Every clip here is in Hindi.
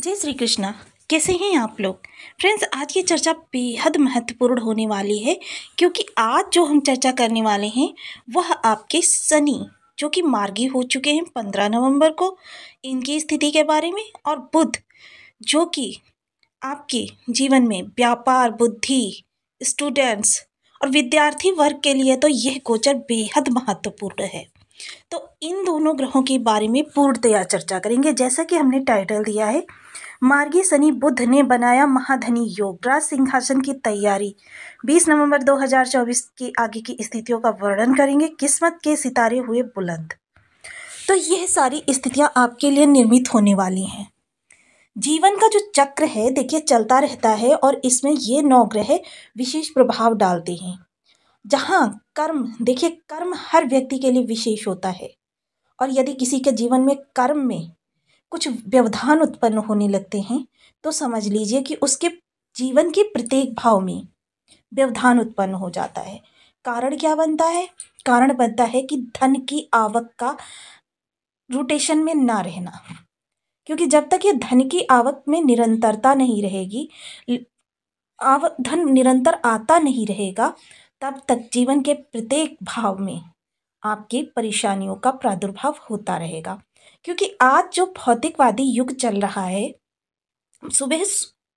जय श्री कृष्णा। कैसे हैं आप लोग फ्रेंड्स। आज की चर्चा बेहद महत्वपूर्ण होने वाली है क्योंकि आज जो हम चर्चा करने वाले हैं वह आपके शनि जो कि मार्गी हो चुके हैं 15 नवंबर को, इनकी स्थिति के बारे में, और बुध जो कि आपके जीवन में व्यापार, बुद्धि, स्टूडेंट्स और विद्यार्थी वर्ग के लिए तो यह गोचर बेहद महत्वपूर्ण है। तो इन दोनों ग्रहों के बारे में पूर्णतया चर्चा करेंगे। जैसा कि हमने टाइटल दिया है, मार्गी शनि बुध ने बनाया महाधनी योग, राज सिंहासन की तैयारी। 20 नवंबर 2024 की आगे की स्थितियों का वर्णन करेंगे। किस्मत के सितारे हुए बुलंद। तो यह सारी स्थितियां आपके लिए निर्मित होने वाली हैं। जीवन का जो चक्र है देखिए चलता रहता है और इसमें ये 9 ग्रह विशेष प्रभाव डालते हैं। जहाँ कर्म, देखिए कर्म हर व्यक्ति के लिए विशेष होता है, और यदि किसी के जीवन में कर्म में कुछ व्यवधान उत्पन्न होने लगते हैं तो समझ लीजिए कि उसके जीवन के प्रत्येक भाव में व्यवधान उत्पन्न हो जाता है। कारण क्या बनता है? कारण बनता है कि धन की आवक का रोटेशन में ना रहना, क्योंकि जब तक ये धन की आवक में निरंतरता नहीं रहेगी, धन निरंतर आता नहीं रहेगा, तब तक जीवन के प्रत्येक भाव में आपके परेशानियों का प्रादुर्भाव होता रहेगा। क्योंकि आज जो भौतिकवादी युग चल रहा है, सुबह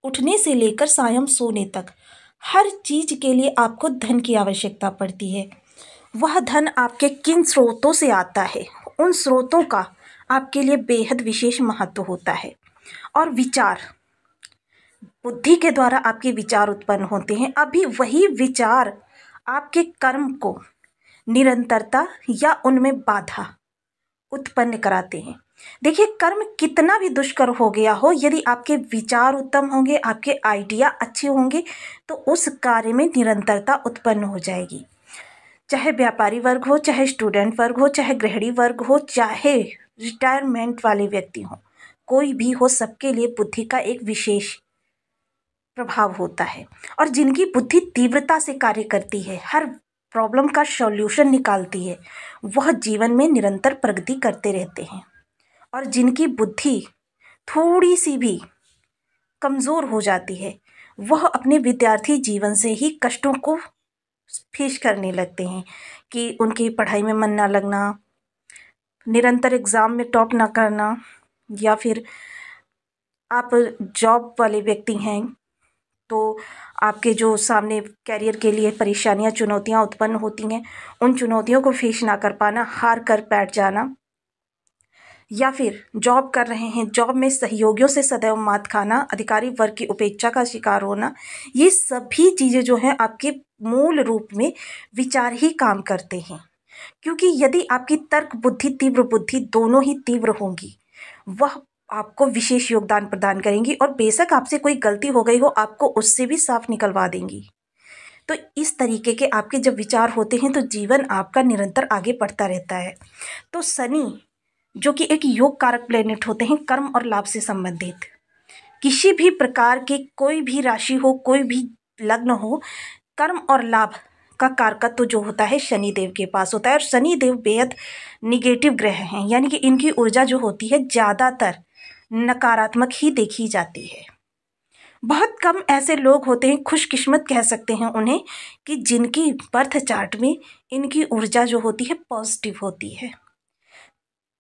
उठने से लेकर सायं सोने तक हर चीज के लिए आपको धन की आवश्यकता पड़ती है। वह धन आपके किन स्रोतों से आता है, उन स्रोतों का आपके लिए बेहद विशेष महत्व होता है। और विचार, बुद्धि के द्वारा आपके विचार उत्पन्न होते हैं। अभी वही विचार आपके कर्म को निरंतरता या उनमें बाधा उत्पन्न कराते हैं। देखिए कर्म कितना भी दुष्कर हो गया हो, यदि आपके विचार उत्तम होंगे, आपके आइडिया अच्छे होंगे, तो उस कार्य में निरंतरता उत्पन्न हो जाएगी। चाहे व्यापारी वर्ग हो, चाहे स्टूडेंट वर्ग हो, चाहे गृहिणी वर्ग हो, चाहे रिटायरमेंट वाले व्यक्ति हो, कोई भी हो, सबके लिए बुद्धि का एक विशेष प्रभाव होता है। और जिनकी बुद्धि तीव्रता से कार्य करती है, हर प्रॉब्लम का सॉल्यूशन निकालती है, वह जीवन में निरंतर प्रगति करते रहते हैं। और जिनकी बुद्धि थोड़ी सी भी कमज़ोर हो जाती है, वह अपने विद्यार्थी जीवन से ही कष्टों को फेस करने लगते हैं कि उनकी पढ़ाई में मन ना लगना, निरंतर एग्ज़ाम में टॉप ना करना, या फिर आप जॉब वाले व्यक्ति हैं तो आपके जो सामने कैरियर के लिए परेशानियां, चुनौतियां उत्पन्न होती हैं, उन चुनौतियों को फेस ना कर पाना, हार कर बैठ जाना, या फिर जॉब कर रहे हैं, जॉब में सहयोगियों से सदैव मात खाना, अधिकारी वर्ग की उपेक्षा का शिकार होना, ये सभी चीज़ें जो हैं आपके मूल रूप में विचार ही काम करते हैं। क्योंकि यदि आपकी तर्क बुद्धि, तीव्र बुद्धि दोनों ही तीव्र होंगी, वह आपको विशेष योगदान प्रदान करेंगी, और बेशक आपसे कोई गलती हो गई हो, आपको उससे भी साफ निकलवा देंगी। तो इस तरीके के आपके जब विचार होते हैं तो जीवन आपका निरंतर आगे बढ़ता रहता है। तो शनि जो कि एक योग कारक प्लेनेट होते हैं, कर्म और लाभ से संबंधित किसी भी प्रकार के कोई भी राशि हो, कोई भी लग्न हो, कर्म और लाभ का कारकत्व जो होता है शनि देव के पास होता है। और शनि देव बेहद निगेटिव ग्रह हैं, यानी कि इनकी ऊर्जा जो होती है ज़्यादातर नकारात्मक ही देखी जाती है। बहुत कम ऐसे लोग होते हैं, खुशकिस्मत कह सकते हैं उन्हें, कि जिनकी बर्थ चार्ट में इनकी ऊर्जा जो होती है पॉजिटिव होती है।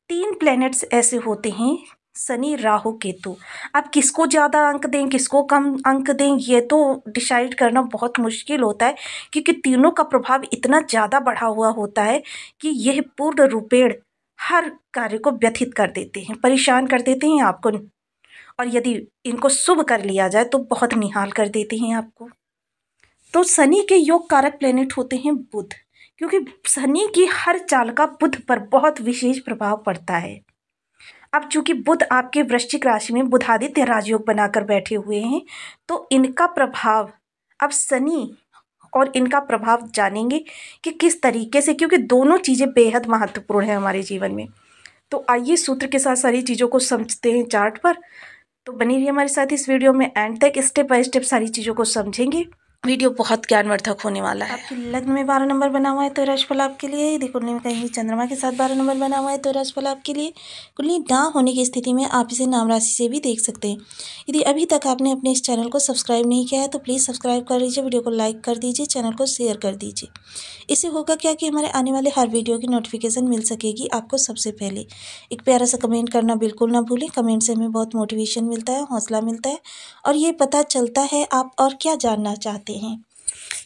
3 प्लैनेट्स ऐसे होते हैं, शनि, राहु, केतु। अब किसको ज़्यादा अंक दें, किसको कम अंक दें, ये तो डिसाइड करना बहुत मुश्किल होता है, क्योंकि तीनों का प्रभाव इतना ज़्यादा बढ़ा हुआ होता है कि यह पूर्ण रूपेण हर कार्य को व्यथित कर देते हैं, परेशान कर देते हैं आपको, और यदि इनको शुभ कर लिया जाए तो बहुत निहाल कर देते हैं आपको। तो शनि के योग कारक प्लेनेट होते हैं बुध, क्योंकि शनि की हर चाल का बुध पर बहुत विशेष प्रभाव पड़ता है। अब चूंकि बुध आपके वृश्चिक राशि में बुधादित्य राजयोग बनाकर बैठे हुए हैं, तो इनका प्रभाव अब शनि और इनका प्रभाव जानेंगे कि किस तरीके से, क्योंकि दोनों चीज़ें बेहद महत्वपूर्ण है हमारे जीवन में। तो आइए सूत्र के साथ सारी चीज़ों को समझते हैं चार्ट पर। तो बनी रहिए हमारे साथ इस वीडियो में, एंड तक स्टेप बाय स्टेप सारी चीज़ों को समझेंगे वीडियो बहुत ज्ञानवर्धक होने वाला है। आपके लग्न में 12 नंबर बना हुआ है तो राशिफल आपके लिए, यदि कुंडली में कहीं चंद्रमा के साथ 12 नंबर बना हुआ है तो राशिफल आपके लिए। कुंडली ना होने की स्थिति में आप इसे नाम राशि से भी देख सकते हैं। यदि अभी तक आपने अपने इस चैनल को सब्सक्राइब नहीं किया है तो प्लीज़ सब्सक्राइब कर लीजिए, वीडियो को लाइक कर दीजिए, चैनल को शेयर कर दीजिए। इससे होगा क्या कि हमारे आने वाले हर वीडियो की नोटिफिकेशन मिल सकेगी आपको सबसे पहले। एक प्यारा सा कमेंट करना बिल्कुल ना भूलें, कमेंट से हमें बहुत मोटिवेशन मिलता है, हौसला मिलता है और ये पता चलता है आप और क्या जानना चाहते हैं।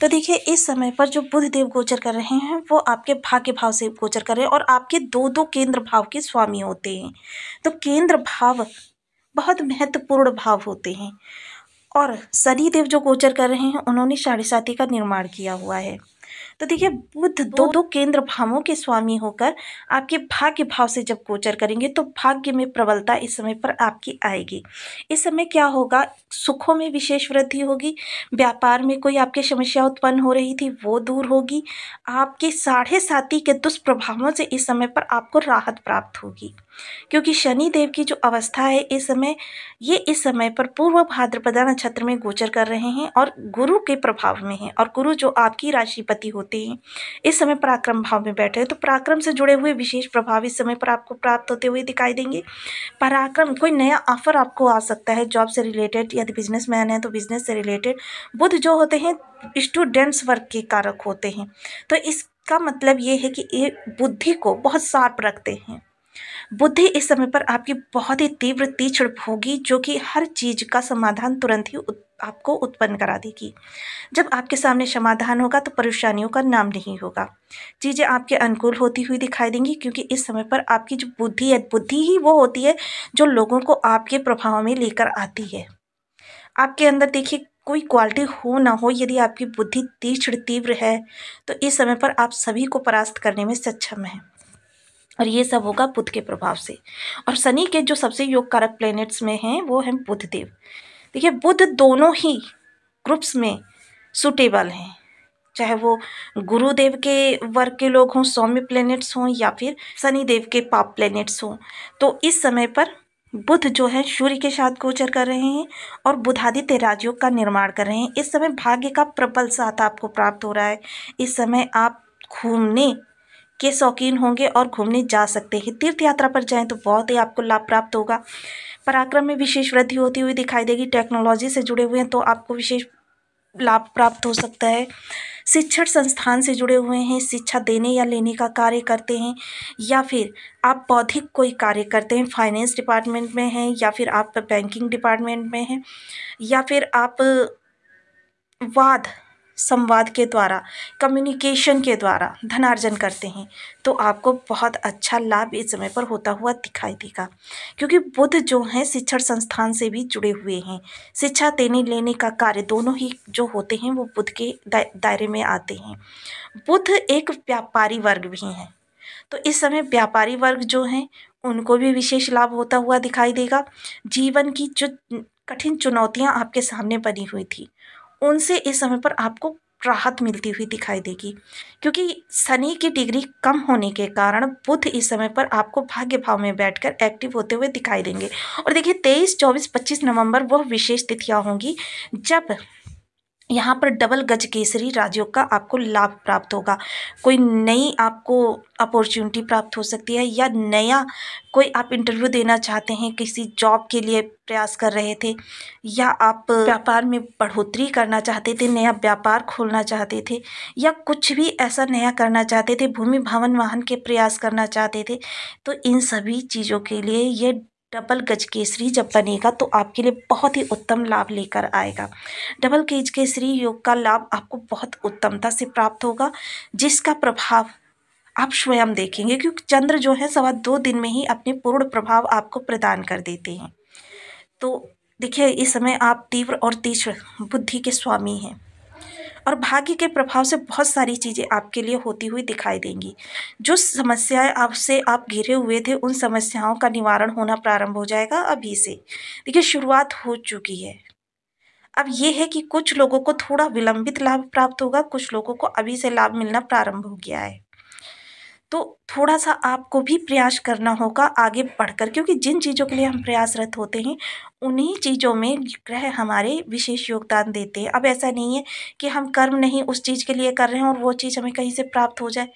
तो देखिए, इस समय पर जो बुध देव गोचर कर रहे हैं वो आपके भाग्य भाव से गोचर कर रहे हैं और आपके दो दो केंद्र भाव के स्वामी होते हैं। तो केंद्र भाव बहुत महत्वपूर्ण भाव होते हैं और शनि देव जो गोचर कर रहे हैं उन्होंने साढ़े साथी का निर्माण किया हुआ है। तो देखिए, बुध दो दो केंद्र भावों के स्वामी होकर आपके भाग्य भाव से जब गोचर करेंगे तो भाग्य में प्रबलता इस समय पर आपकी आएगी। इस समय क्या होगा, सुखों में विशेष वृद्धि होगी, व्यापार में कोई आपकी समस्या उत्पन्न हो रही थी वो दूर होगी, आपके साढ़े साथी के दुष्प्रभावों से इस समय पर आपको राहत प्राप्त होगी। क्योंकि शनि देव की जो अवस्था है इस समय, ये इस समय पर पूर्व भाद्रपदा नक्षत्र में गोचर कर रहे हैं और गुरु के प्रभाव में हैं और गुरु जो आपकी राशिपति होते हैं इस समय पराक्रम भाव में बैठे हैं। तो पराक्रम से जुड़े हुए विशेष प्रभाव इस समय पर आपको प्राप्त होते हुए दिखाई देंगे। पराक्रम, कोई नया ऑफर आपको आ सकता है जॉब से रिलेटेड, यदि बिजनेसमैन है तो बिजनेस से रिलेटेड। बुध जो होते हैं स्टूडेंट्स वर्ग के कारक होते हैं, तो इसका मतलब ये है कि ये बुद्धि को बहुत शार्प रखते हैं। बुद्धि इस समय पर आपकी बहुत ही तीव्र तीक्ष्ण होगी जो कि हर चीज का समाधान तुरंत ही आपको उत्पन्न करा देगी। जब आपके सामने समाधान होगा तो परेशानियों का नाम नहीं होगा, चीज़ें आपके अनुकूल होती हुई दिखाई देंगी। क्योंकि इस समय पर आपकी जो बुद्धि है, बुद्धि ही वो होती है जो लोगों को आपके प्रभाव में लेकर आती है। आपके अंदर देखिए, कोई क्वालिटी हो ना हो, यदि आपकी बुद्धि तीक्ष्ण तीव्र है तो इस समय पर आप सभी को परास्त करने में सक्षम है और ये सब होगा बुध के प्रभाव से। और शनि के जो सबसे योग कारक प्लैनेट्स में हैं वो हैं बुध देव। देखिए, बुध दोनों ही ग्रुप्स में सुटेबल हैं, चाहे वो गुरुदेव के वर्ग के लोग हों, सौम्य प्लैनेट्स हों या फिर शनि देव के पाप प्लैनेट्स हों। तो इस समय पर बुध जो है सूर्य के साथ गोचर कर रहे हैं और बुधादित्य राजयोग का निर्माण कर रहे हैं। इस समय भाग्य का प्रबल साथ आपको प्राप्त हो रहा है। इस समय आप घूमने के शौकीन होंगे और घूमने जा सकते हैं। तीर्थ यात्रा पर जाएं तो बहुत ही आपको लाभ प्राप्त होगा। पराक्रम में विशेष वृद्धि होती हुई दिखाई देगी। टेक्नोलॉजी से जुड़े हुए हैं तो आपको विशेष लाभ प्राप्त हो सकता है। शिक्षण संस्थान से जुड़े हुए हैं, शिक्षा देने या लेने का कार्य करते हैं या फिर आप बौद्धिक कोई कार्य करते हैं, फाइनेंस डिपार्टमेंट में हैं या फिर आप बैंकिंग डिपार्टमेंट में हैं या फिर आप वाद संवाद के द्वारा, कम्युनिकेशन के द्वारा धनार्जन करते हैं, तो आपको बहुत अच्छा लाभ इस समय पर होता हुआ दिखाई देगा। क्योंकि बुध जो हैं शिक्षण संस्थान से भी जुड़े हुए हैं। शिक्षा देने लेने का कार्य दोनों ही जो होते हैं वो बुध के दायरे में आते हैं। बुध एक व्यापारी वर्ग भी हैं, तो इस समय व्यापारी वर्ग जो हैं उनको भी विशेष लाभ होता हुआ दिखाई देगा। जीवन की जो कठिन चुनौतियां आपके सामने बनी हुई थी उनसे इस समय पर आपको राहत मिलती हुई दिखाई देगी। क्योंकि शनि की डिग्री कम होने के कारण बुध इस समय पर आपको भाग्य भाव में बैठकर एक्टिव होते हुए दिखाई देंगे। और देखिए, 23, 24, 25 नवंबर वह विशेष तिथियां होंगी जब यहाँ पर डबल गज केसरी राजयोग का आपको लाभ प्राप्त होगा। कोई नई आपको अपॉर्चुनिटी प्राप्त हो सकती है या नया कोई आप इंटरव्यू देना चाहते हैं, किसी जॉब के लिए प्रयास कर रहे थे या आप व्यापार में बढ़ोतरी करना चाहते थे, नया व्यापार खोलना चाहते थे या कुछ भी ऐसा नया करना चाहते थे, भूमि भवन वाहन के प्रयास करना चाहते थे, तो इन सभी चीज़ों के लिए ये डबल गज केसरी जब बनेगा तो आपके लिए बहुत ही उत्तम लाभ लेकर आएगा। डबल गज केसरी योग का लाभ आपको बहुत उत्तमता से प्राप्त होगा, जिसका प्रभाव आप स्वयं देखेंगे। क्योंकि चंद्र जो है 2.25 दिन में ही अपने पूर्ण प्रभाव आपको प्रदान कर देते हैं। तो देखिए, इस समय आप तीव्र और तीक्ष्ण बुद्धि के स्वामी हैं और भाग्य के प्रभाव से बहुत सारी चीज़ें आपके लिए होती हुई दिखाई देंगी। जो समस्याएं आपसे आप घिरे हुए थे उन समस्याओं का निवारण होना प्रारंभ हो जाएगा अभी से। देखिए, शुरुआत हो चुकी है। अब ये है कि कुछ लोगों को थोड़ा विलंबित लाभ प्राप्त होगा, कुछ लोगों को अभी से लाभ मिलना प्रारंभ हो गया है। तो थोड़ा-सा आपको भी प्रयास करना होगा आगे बढ़कर, क्योंकि जिन चीज़ों के लिए हम प्रयासरत होते हैं, उन्हीं चीज़ों में ग्रह हमारे विशेष योगदान देते हैं। अब ऐसा नहीं है कि हम कर्म नहीं उस चीज़ के लिए कर रहे हैं और वो चीज़ हमें कहीं से प्राप्त हो जाए,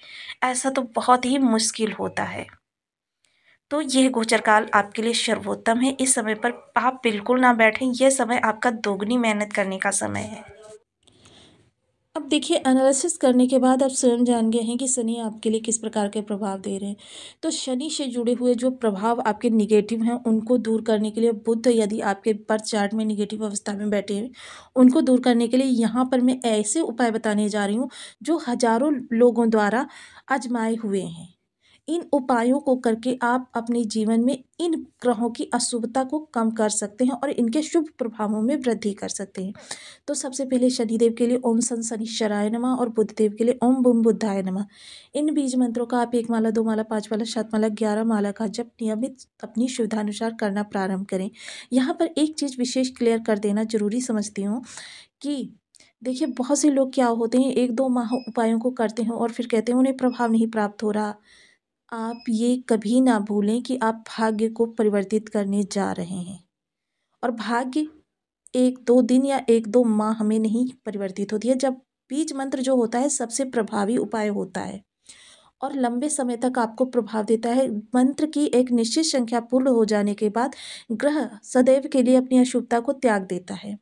ऐसा तो बहुत ही मुश्किल होता है। तो यह गोचर काल आपके लिए सर्वोत्तम है। इस समय पर आप बिल्कुल ना बैठें, यह समय आपका दोगुनी मेहनत करने का समय है। अब देखिए, एनालिसिस करने के बाद आप स्वयं जान गए हैं कि शनि आपके लिए किस प्रकार के प्रभाव दे रहे हैं। तो शनि से जुड़े हुए जो प्रभाव आपके निगेटिव हैं, उनको दूर करने के लिए बुध यदि आपके बर्थ चार्ट में निगेटिव अवस्था में बैठे हैं, उनको दूर करने के लिए यहाँ पर मैं ऐसे उपाय बताने जा रही हूँ जो हज़ारों लोगों द्वारा आजमाए हुए हैं। इन उपायों को करके आप अपने जीवन में इन ग्रहों की अशुभता को कम कर सकते हैं और इनके शुभ प्रभावों में वृद्धि कर सकते हैं। तो सबसे पहले शनिदेव के लिए ओम सन शनिश्चराय नमः और बुधदेव के लिए ओम बुम बुद्धाय नमः। इन बीज मंत्रों का आप 1 माला, 2 माला, 5 माला, 7 माला, 11 माला का जप नियमित अपनी सुविधानुसार करना प्रारंभ करें। यहाँ पर एक चीज़ विशेष क्लियर कर देना ज़रूरी समझती हूँ कि देखिए, बहुत से लोग क्या होते हैं, 1-2 माह उपायों को करते हैं और फिर कहते हैं उन्हें प्रभाव नहीं प्राप्त हो रहा। आप ये कभी ना भूलें कि आप भाग्य को परिवर्तित करने जा रहे हैं और भाग्य 1-2 दिन या 1-2 माह में नहीं परिवर्तित होती है। जब बीज मंत्र जो होता है सबसे प्रभावी उपाय होता है और लंबे समय तक आपको प्रभाव देता है। मंत्र की एक निश्चित संख्या पूर्ण हो जाने के बाद ग्रह सदैव के लिए अपनी अशुभता को त्याग देता है।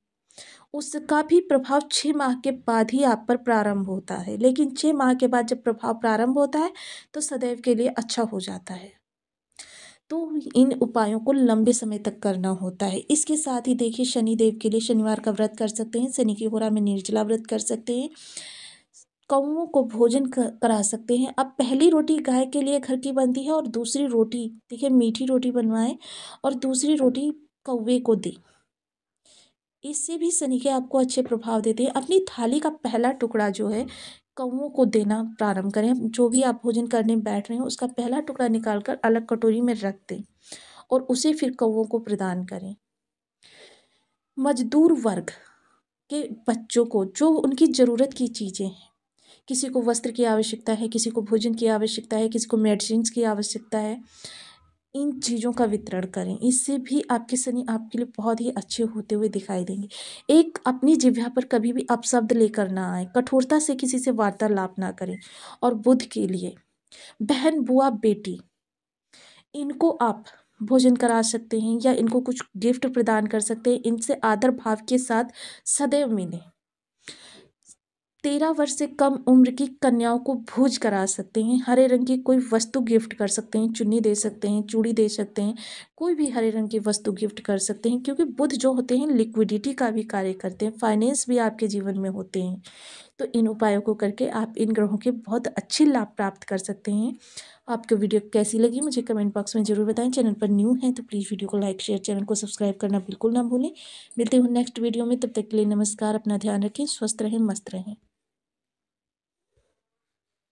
उसका भी प्रभाव 6 माह के बाद ही आप पर प्रारंभ होता है, लेकिन 6 माह के बाद जब प्रभाव प्रारंभ होता है तो सदैव के लिए अच्छा हो जाता है। तो इन उपायों को लंबे समय तक करना होता है। इसके साथ ही देखिए, शनिदेव के लिए शनिवार का व्रत कर सकते हैं, शनि की होरा में निर्जला व्रत कर सकते हैं, कौओं को भोजन करा सकते हैं। अब पहली रोटी गाय के लिए घर की बनती है और दूसरी रोटी देखिए मीठी रोटी बनवाएं और दूसरी रोटी कौवे को दें। इससे भी शनि के आपको अच्छे प्रभाव देते हैं। अपनी थाली का पहला टुकड़ा जो है कौवों को देना प्रारंभ करें। जो भी आप भोजन करने बैठ रहे हो उसका पहला टुकड़ा निकाल कर अलग कटोरी में रख दें और उसे फिर कौवों को प्रदान करें। मजदूर वर्ग के बच्चों को जो उनकी ज़रूरत की चीज़ें हैं, किसी को वस्त्र की आवश्यकता है, किसी को भोजन की आवश्यकता है, किसी को मेडिसिन्स की आवश्यकता है, इन चीज़ों का वितरण करें। इससे भी आपके शनि आपके लिए बहुत ही अच्छे होते हुए दिखाई देंगे। एक अपनी जिह्वा पर कभी भी अपशब्द लेकर ना आए, कठोरता से किसी से वार्तालाप ना करें। और बुध के लिए बहन, बुआ, बेटी, इनको आप भोजन करा सकते हैं या इनको कुछ गिफ्ट प्रदान कर सकते हैं। इनसे आदर भाव के साथ सदैव मिलें। 13 वर्ष से कम उम्र की कन्याओं को भोज करा सकते हैं। हरे रंग की कोई वस्तु गिफ्ट कर सकते हैं, चुन्नी दे सकते हैं, चूड़ी दे सकते हैं, कोई भी हरे रंग की वस्तु गिफ्ट कर सकते हैं, क्योंकि बुध जो होते हैं लिक्विडिटी का भी कार्य करते हैं, फाइनेंस भी आपके जीवन में होते हैं। तो इन उपायों को करके आप इन ग्रहों के बहुत अच्छे लाभ प्राप्त कर सकते हैं। आपको वीडियो कैसी लगी मुझे कमेंट बॉक्स में ज़रूर बताएं। चैनल पर न्यू हैं तो प्लीज़ वीडियो को लाइक, शेयर, चैनल को सब्सक्राइब करना बिल्कुल ना भूलें। मिलते हैं नेक्स्ट वीडियो में, तब तक के लिए नमस्कार। अपना ध्यान रखें, स्वस्थ रहें, मस्त रहें।